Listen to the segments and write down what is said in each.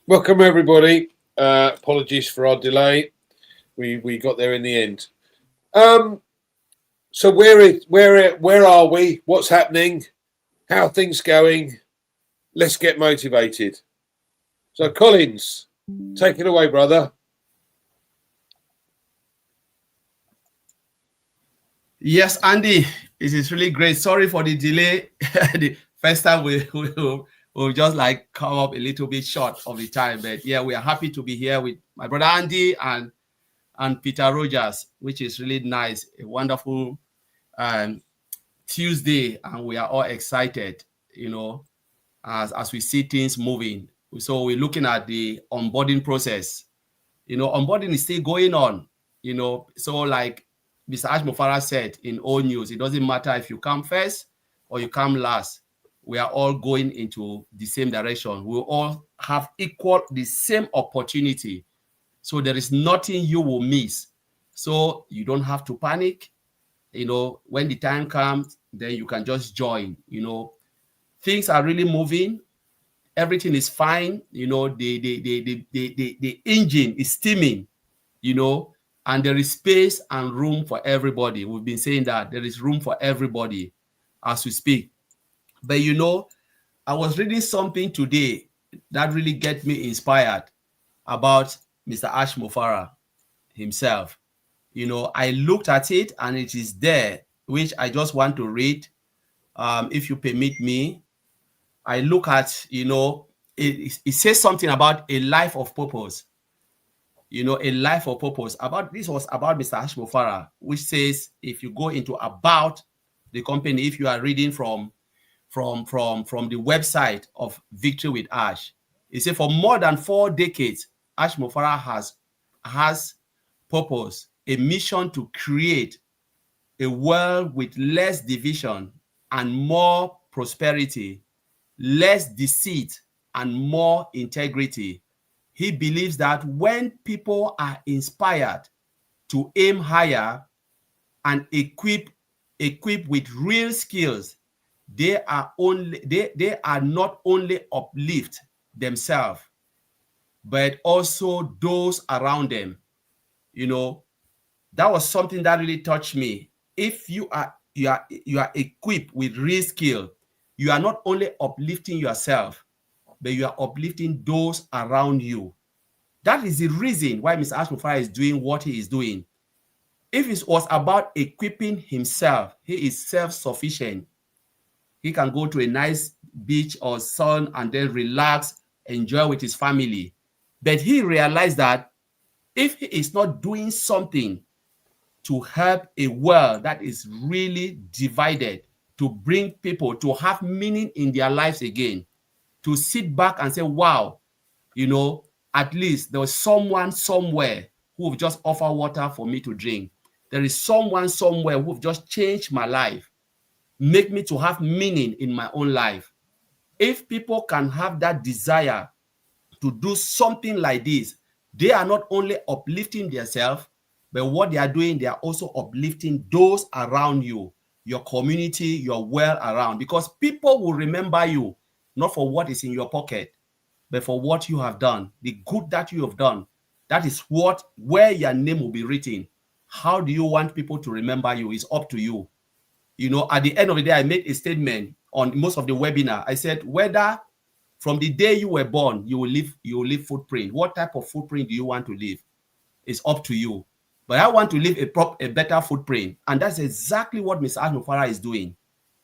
Welcome everybody. Apologies for our delay. We got there in the end. So where are we? What's happening? How are things going? Let's get motivated. So Collins, take it away, brother. Yes, Andy, it is really great. Sorry for the delay. The first time we just like come up a little bit short of the time, but yeah, we are happy to be here with my brother Andy and Peter Rogers, which is really nice. A wonderful um, Tuesday, and we are all excited, as we see things moving. So we're looking at the onboarding process. Onboarding is still going on. So like Mr. Ashmofara said in old news, it doesn't matter if you come first or you come last. We are all going into the same direction. We all have equal the same opportunity. So there is nothing you will miss. So you don't have to panic. When the time comes, then you can just join. Things are really moving. Everything is fine. The engine is steaming. And there is space and room for everybody. We've been saying that there is room for everybody as we speak. But I was reading something today that really get me inspired about Mr. Ashmofara himself. I looked at it and it is there, which I just want to read. If you permit me, I look at, it says something about a life of purpose. A life of purpose. This was about Mr. Ashmofara, which says if you go into about the company, if you are reading from the website of Victory with Ash, it says for more than 4 decades, Ashmofara has purpose, a mission to create a world with less division and more prosperity, less deceit and more integrity. He believes that when people are inspired to aim higher and equipped with real skills, they are not only uplift themselves, but also those around them. That was something that really touched me. If you are equipped with real skill, you are not only uplifting yourself, but you are uplifting those around you. That is the reason why Mr. Ashmofara is doing what he is doing. If it was about equipping himself, he is self-sufficient. He can go to a nice beach or sun and then relax, enjoy with his family. But he realized that if he is not doing something to help a world that is really divided, to bring people to have meaning in their lives again, to sit back and say, wow, at least there was someone somewhere who have just offered water for me to drink. There is someone somewhere who have just changed my life, make me to have meaning in my own life. If people can have that desire to do something like this, they are not only uplifting themselves, but what they are doing, they are also uplifting those around you, your community, your world around, because people will remember you not for what is in your pocket, but for what you have done, the good that you have done. That is where your name will be written. How do you want people to remember you? It's up to you. At the end of the day, I made a statement on most of the webinar. I said, whether from the day you were born, you will leave footprint. What type of footprint do you want to leave? It's up to you. But I want to leave a better footprint. And that's exactly what Mr. Ashmofara is doing.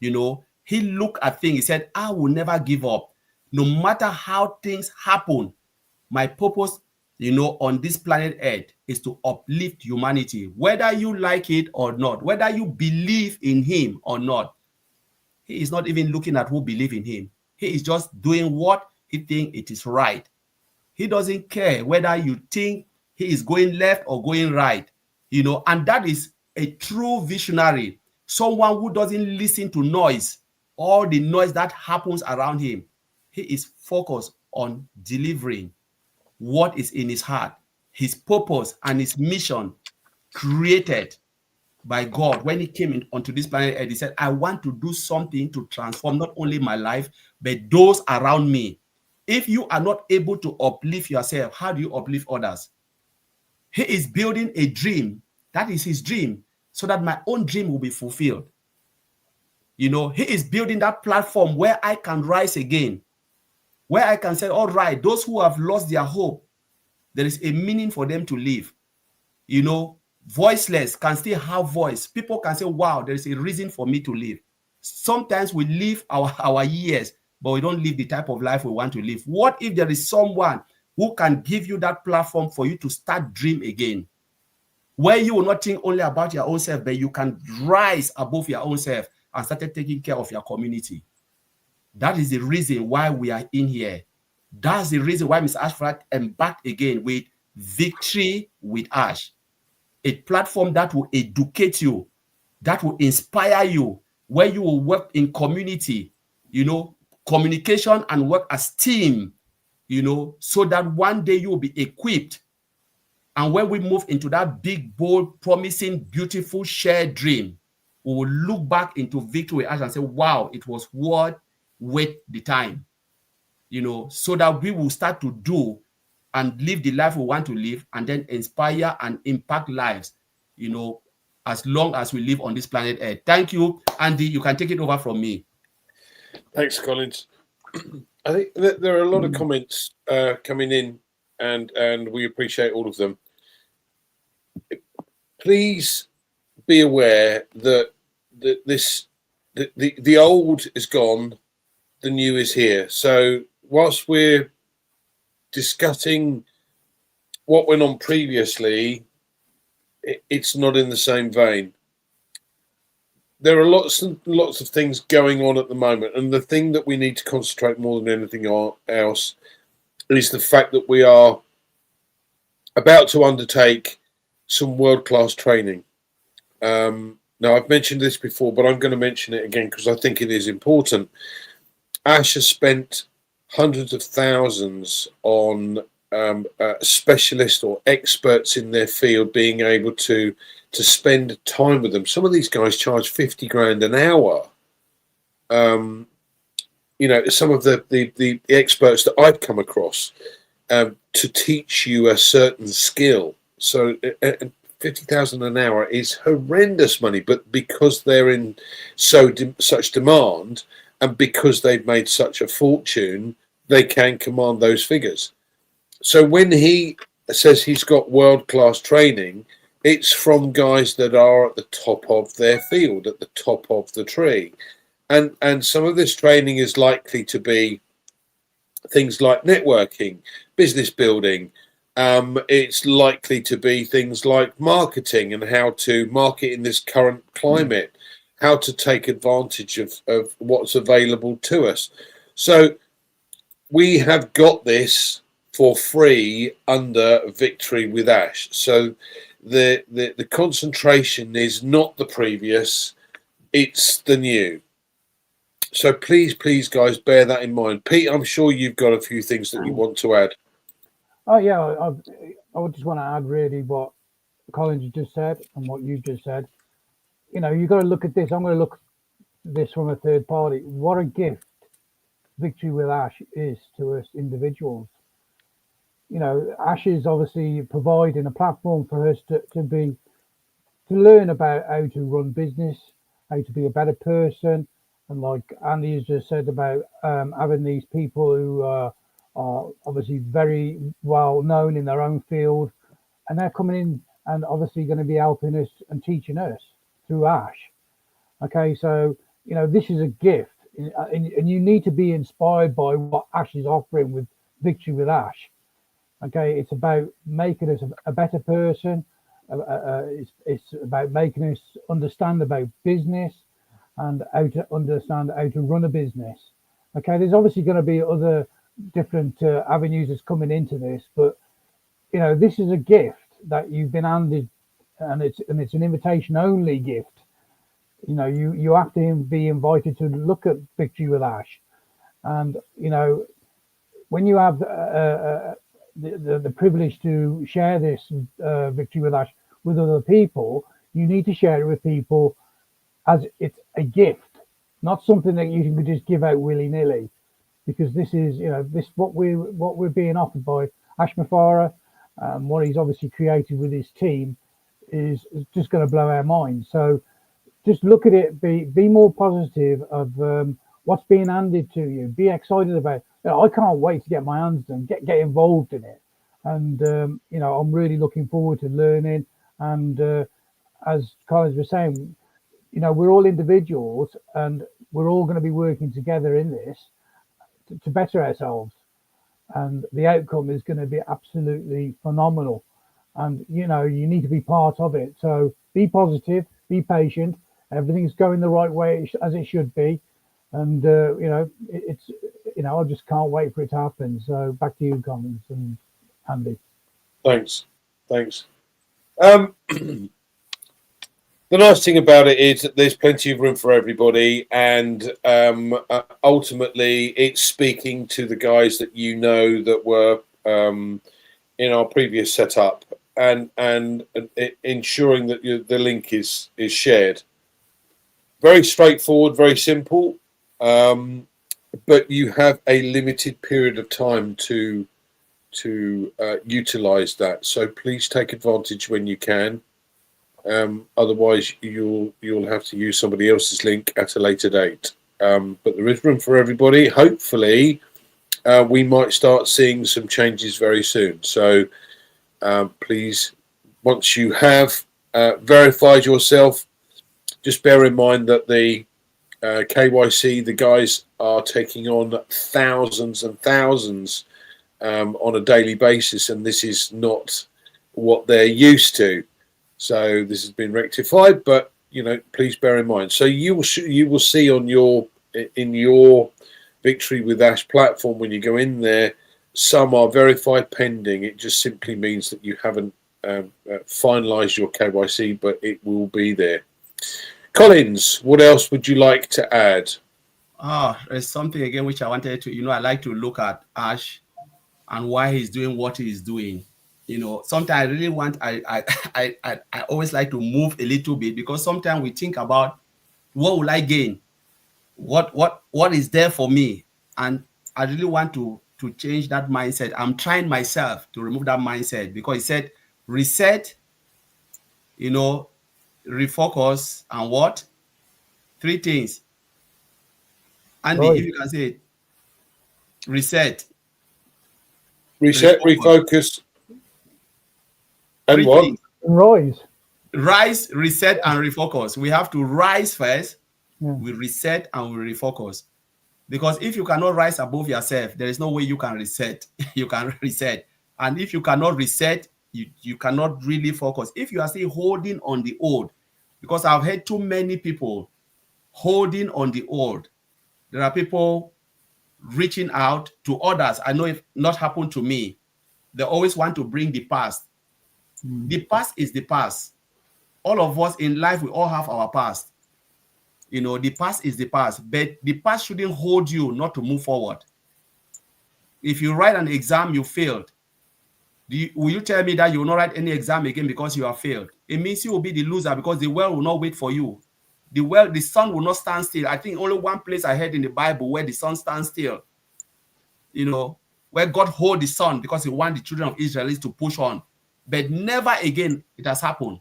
He looked at things. He said, I will never give up. No matter how things happen, my purpose, on this planet Earth is to uplift humanity, whether you like it or not, whether you believe in him or not. He is not even looking at who believe in him. He is just doing what he thinks it is right. He doesn't care whether you think he is going left or going right, and that is a true visionary, someone who doesn't listen to noise, all the noise that happens around him. He is focused on delivering what is in his heart, his purpose and his mission created by God. When he came onto this planet Earth, he said, I want to do something to transform not only my life, but those around me. If you are not able to uplift yourself, how do you uplift others? He is building a dream. That is his dream, so that my own dream will be fulfilled. You know, he is building that platform where I can rise again, where I can say, all right, those who have lost their hope, there is a meaning for them to live. You know, voiceless can still have voice. People can say, wow, there is a reason for me to live. Sometimes we live our years, but we don't live the type of life we want to live. What if there is someone who can give you that platform for you to start dream again, where you will not think only about your own self, but you can rise above your own self and start taking care of your community? That is the reason why we are in here. That's the reason why Mr. Ashford embarked again with Victory with Ash, a platform that will educate you, that will inspire you, where you will work in community, you know, communication and work as team, you know, so that one day you will be equipped. And when we move into that big, bold, promising, beautiful shared dream, we will look back into Victory with Ash and say, wow, it was worth the time, you know, so that we will start to do and live the life we want to live, and then inspire and impact lives, you know, as long as we live on this planet Earth. Thank you, Andy. You can take it over from me. Thanks, Collins. I think that there are a lot of comments coming in, and we appreciate all of them. Please be aware that the old is gone, the new is here. So whilst we're discussing what went on previously, it's not in the same vein. There are lots of things going on at the moment, and the thing that we need to concentrate more than anything else is the fact that we are about to undertake some world-class training. Now, I've mentioned this before, but I'm going to mention it again because I think it is important. Ash has spent hundreds of thousands on specialists or experts in their field being able to spend time with them. Some of these guys charge 50 grand an hour. You know, some of the experts that I've come across to teach you a certain skill. So 50,000 an hour is horrendous money, but because they're in such demand, and because they've made such a fortune, they can command those figures. So when he says he's got world-class training, it's from guys that are at the top of their field, at the top of the tree. And some of this training is likely to be things like networking, business building. It's likely to be things like marketing and how to market in this current climate, how to take advantage of what's available to us. So we have got this for free under Victory with Ash. So the concentration is not the previous, it's the new. So please, guys, bear that in mind. Pete, I'm sure you've got a few things that you want to add. Oh yeah, I would just want to add really what Collins just said and what you've just said. You know, you've got to look at this. I'm going to look at this from a third party. What a gift Victory with Ash is to us individuals. You know, Ash is obviously providing a platform for us to learn about how to run business, how to be a better person, and like Andy has just said about having these people who are obviously very well known in their own field, and they're coming in and obviously going to be helping us and teaching us through Ash. Okay, so you know, this is a gift, and you need to be inspired by what Ash is offering with Victory with Ash. Okay, it's about making us a better person. It's about making us understand about business and how to understand how to run a business. Okay, there's obviously going to be other different avenues that's coming into this, but you know, this is a gift that you've been handed, and it's an invitation only gift. You know, you have to be invited to look at Victory with Ash, and you know, when you have the privilege to share this Victory with Ash with other people, you need to share it with people as it's a gift, not something that you can just give out willy-nilly. because this is, this what we're being offered by Ash Mafara, what he's obviously created with his team is just going to blow our minds. So just look at it, be more positive of what's being handed to you. Be excited about it. I can't wait to get my hands done, get involved in it, and I'm really looking forward to learning. And as Collins was saying, we're all individuals, and we're all going to be working together in this to better ourselves. And the outcome is going to be absolutely phenomenal. And you need to be part of it. So be positive, be patient. Everything's going the right way as it should be, and it's I just can't wait for it to happen. So back to you, Collins and Andy. Thanks. The nice thing about it is that there's plenty of room for everybody, and ultimately, it's speaking to the guys that that were in our previous setup, and ensuring that the link is shared. Very straightforward, very simple, but you have a limited period of time to utilize that. So please take advantage when you can. Otherwise, you'll have to use somebody else's link at a later date. But there is room for everybody. Hopefully, we might start seeing some changes very soon. So please, once you have verified yourself, just bear in mind that the KYC, the guys are taking on thousands and thousands on a daily basis, and this is not what they're used to. So this has been rectified, but please bear in mind. So you will see on in your Victory with Ash platform, when you go in there, some are verified pending. It just simply means that you haven't finalised your KYC, but it will be there. Collins, what else would you like to add? There's something again which I wanted to, I like to look at Ash and why he's doing what he's doing. Sometimes I really want, I always like to move a little bit, because sometimes we think about what will I gain? What is there for me? And I really want to change that mindset. I'm trying myself to remove that mindset, because he said reset, refocus, and what? 3 things. Andy, if you can say it. Reset, refocus, and what? Things. Rise, reset, and refocus. We have to rise first. Yeah. We reset and we refocus. Because if you cannot rise above yourself, there is no way you can reset. You can reset. And if you cannot reset, you cannot really focus. If you are still holding on the old, because I've heard too many people holding on the old. There are people reaching out to others. I know if not happened to me, they always want to bring the past. The past is the past. All of us in life, we all have our past. The past is the past, but the past shouldn't hold you not to move forward. If you write an exam, you failed. Will you tell me that you will not write any exam again because you have failed? It means you will be the loser, because the world will not wait for you. The sun will not stand still. I think only one place I heard in the Bible where the sun stands still. Where God hold the sun because he want the children of Israel to push on. But never again it has happened.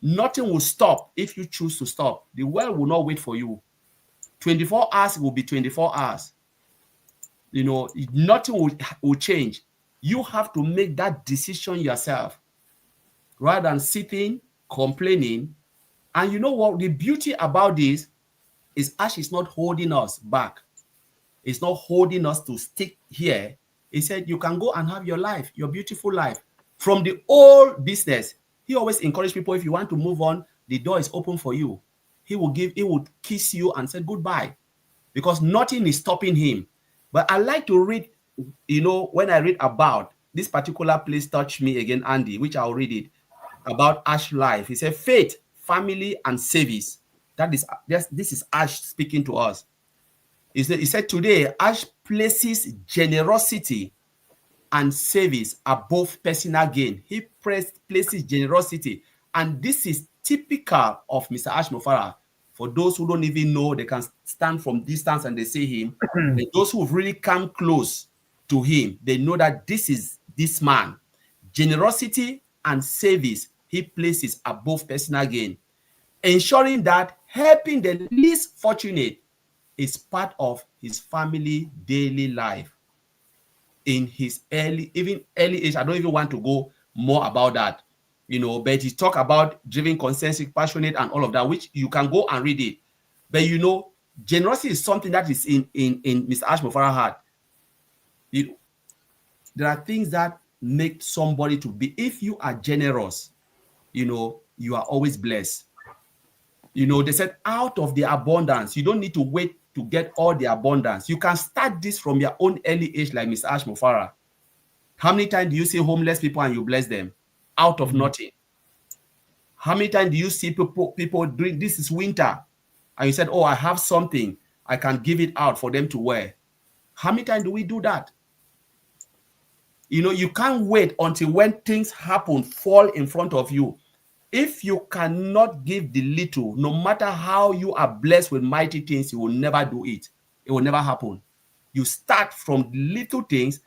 Nothing will stop if you choose to stop. The world will not wait for you. 24 hours will be 24 hours. Nothing will change. You have to make that decision yourself rather than sitting, complaining. And you know what? The beauty about this is Ash is not holding us back. It's not holding us to stick here. He said, you can go and have your life, your beautiful life. From the old business, he always encouraged people, if you want to move on, the door is open for you. He would kiss you and say goodbye, because nothing is stopping him. But I like to read, when I read about this particular place, touch me again, Andy, which I'll read it, about Ash life. He said, faith, family, and service. This is Ash speaking to us. He said, today, Ash places generosity and service above personal gain. He places generosity. And this is typical of Mr. Ash Mofara. For those who don't even know, they can stand from distance and they see him. And those who've really come close to him, they know that this is this man. Generosity and service he places above personal gain, ensuring that helping the least fortunate is part of his family daily life. In his early age, I don't even want to go more about that, but he talk about driven, consensus, passionate, and all of that, which you can go and read it. But generosity is something that is in Mr. Ashmofara's heart. There are things that make somebody to be. If you are generous, you are always blessed. They said out of the abundance, you don't need to wait to get all the abundance. You can start this from your own early age, like Mr. Ashmofara. How many times do you see homeless people and you bless them out of nothing? How many times do you see people doing, this is winter, and you said, oh, I have something, I can give it out for them to wear? How many times do we do that? You can't wait until when things happen, fall in front of you. If you cannot give the little, no matter how you are blessed with mighty things, you will never do it. It will never happen. You start from little things,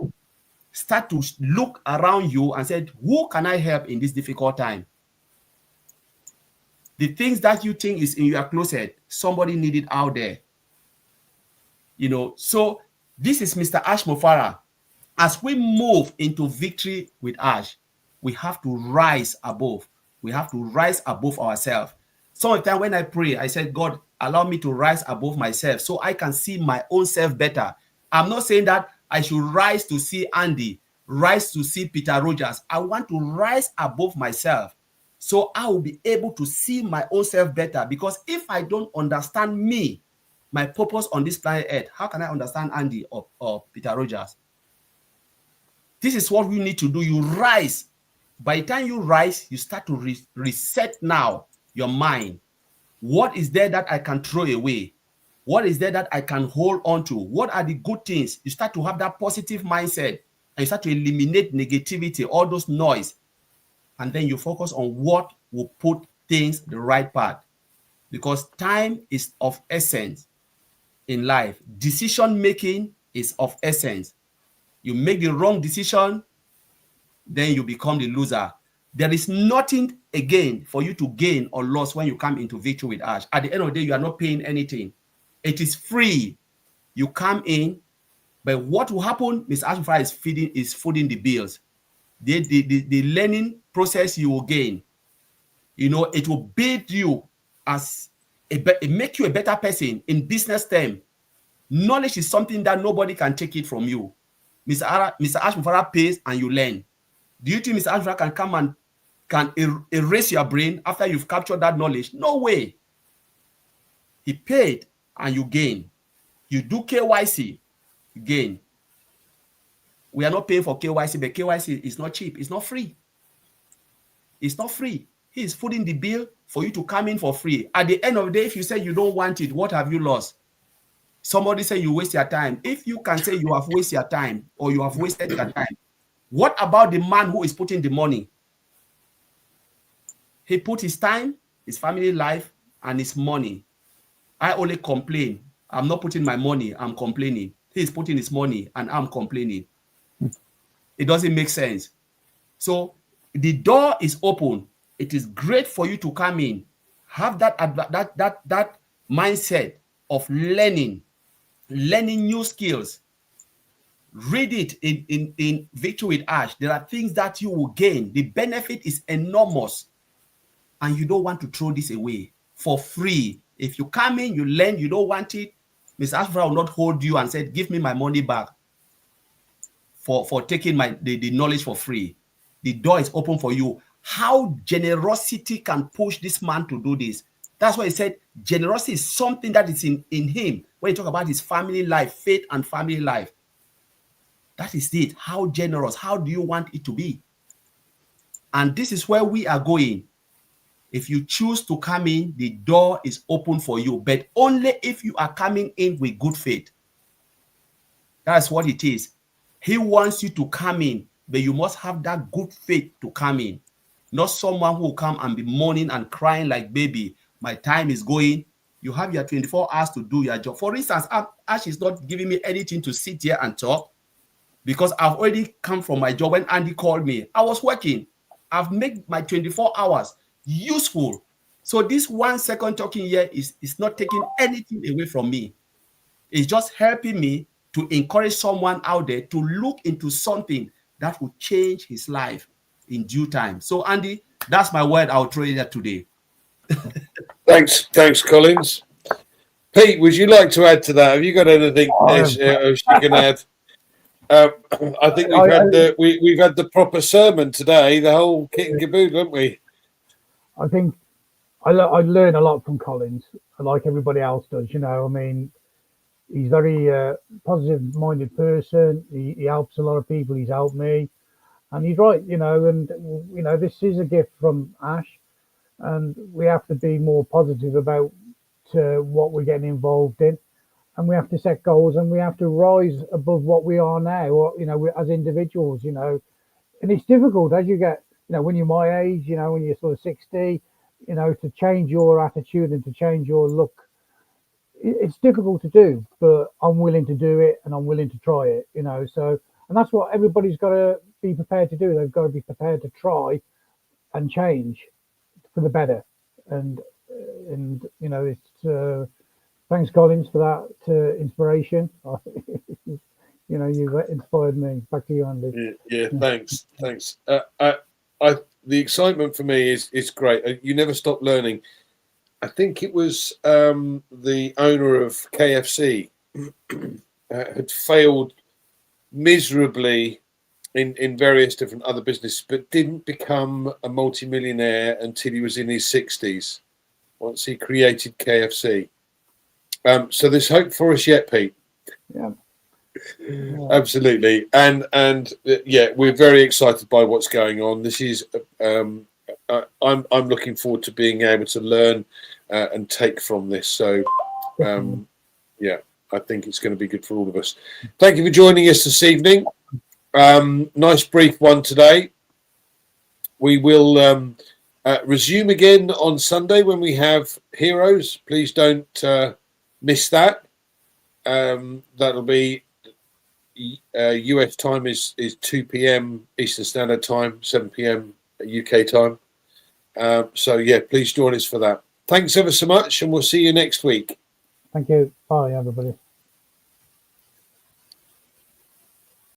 start to look around you and say, who can I help in this difficult time? The things that you think is in your closet, somebody need it out there. So this is Mr. Ashmofara. As we move into victory with Ash, we have to rise above. We have to rise above ourselves. Some of the time when I pray, I said, God, allow me to rise above myself so I can see my own self better. I'm not saying that I should rise to see Andy, rise to see Peter Rogers. I want to rise above myself so I will be able to see my own self better. Because if I don't understand me, my purpose on this planet Earth, how can I understand Andy or Peter Rogers? This is what we need to do. You rise. By the time you rise, you start to reset now your mind. What is there that I can throw away? What is there that I can hold on to? What are the good things? You start to have that positive mindset and you start to eliminate negativity, all those noise. And then you focus on what will put things the right path. Because time is of essence in life. Decision making is of essence. You make the wrong decision, then you become the loser. There is nothing again for you to gain or lose when you come into victory with Ash. At the end of the day, you are not paying anything. It is free. You come in, but what will happen? Mr. Ashmofara is footing the bills. The learning process you will gain, it will build you as make you a better person in business term. Knowledge is something that nobody can take it from you. Mr. Ashmofara pays and you learn. Do you think Mr. Ashmofara can come and can erase your brain after you've captured that knowledge? No way. He paid and you gain. You do KYC, you gain. We are not paying for KYC, but KYC is not cheap. It's not free. It's not free. He is footing the bill for you to come in for free. At the end of the day, if you say you don't want it, what have you lost? Somebody say you waste your time. If you can say you have wasted your time or you have wasted your time, what about the man who is putting the money? He put his time, his family life, and his money. I only complain. I'm not putting my money, I'm complaining. He's putting his money and I'm complaining. It doesn't make sense. So the door is open. It is great for you to come in. Have that mindset of learning new skills. Read it in Victory with Ash. There are things that you will gain. The benefit is enormous. And you don't want to throw this away for free. If you come in, you learn, you don't want it, Mr. Ashmofara will not hold you and say, give me my money back for taking the knowledge for free. The door is open for you. How generosity can push this man to do this. That's why he said generosity is something that is in him. When you talk about his family life, faith and family life, that is it. How generous? How do you want it to be? And this is where we are going. If you choose to come in, the door is open for you, but only if you are coming in with good faith. That's what it is. He wants you to come in, but you must have that good faith to come in. Not someone who will come and be mourning and crying like, baby, my time is going. You have your 24 hours to do your job. For instance, Ash is not giving me anything to sit here and talk because I've already come from my job. When Andy called me, I was working. I've made my 24 hours useful. So this 1 second talking here is not taking anything away from me. It's just helping me to encourage someone out there to look into something that will change his life in due time. So Andy, that's my word. I'll throw it there today. Thanks, Collins. Pete, would you like to add to that? Have you got anything you can add? I think we've had the proper sermon today, the whole kit and caboodle, haven't we? I think I learn a lot from Collins, like everybody else does. You know, I mean, he's very positive-minded person. He helps a lot of people. He's helped me, and he's right. You know, and you know, this is a gift from Ash, and we have to be more positive about what we're getting involved in, and we have to set goals, and we have to rise above what we are now, or you know, as individuals. You know, and it's difficult as you get, you know, when you're my age, you know, when you're sort of 60, you know, to change your attitude and to change your look. It's difficult to do, but I'm willing to do it and I'm willing to try it, you know. So, and that's what everybody's got to be prepared to do. They've got to be prepared to try and change for the better. And you know, it's thanks Collins for that inspiration. You know, you've inspired me. Back to you, Andy. Yeah, thanks. The excitement for me is great. You never stop learning. I think it was the owner of KFC had failed miserably in various different other businesses, but didn't become a multimillionaire until he was in his 60s, once he created KFC. So there's hope for us yet, Pete. Yeah. Absolutely. And yeah, we're very excited by what's going on. This is I'm looking forward to being able to learn and take from this. So yeah, I think it's going to be good for all of us. Thank you for joining us this evening. Nice brief one today. We will resume again on Sunday when we have Heroes. Please don't miss that. That'll be US time is 2 p.m. Eastern Standard Time, 7 p.m. UK time. So yeah, please join us for that. Thanks ever so much, and we'll see you next week. Thank you. Bye, everybody.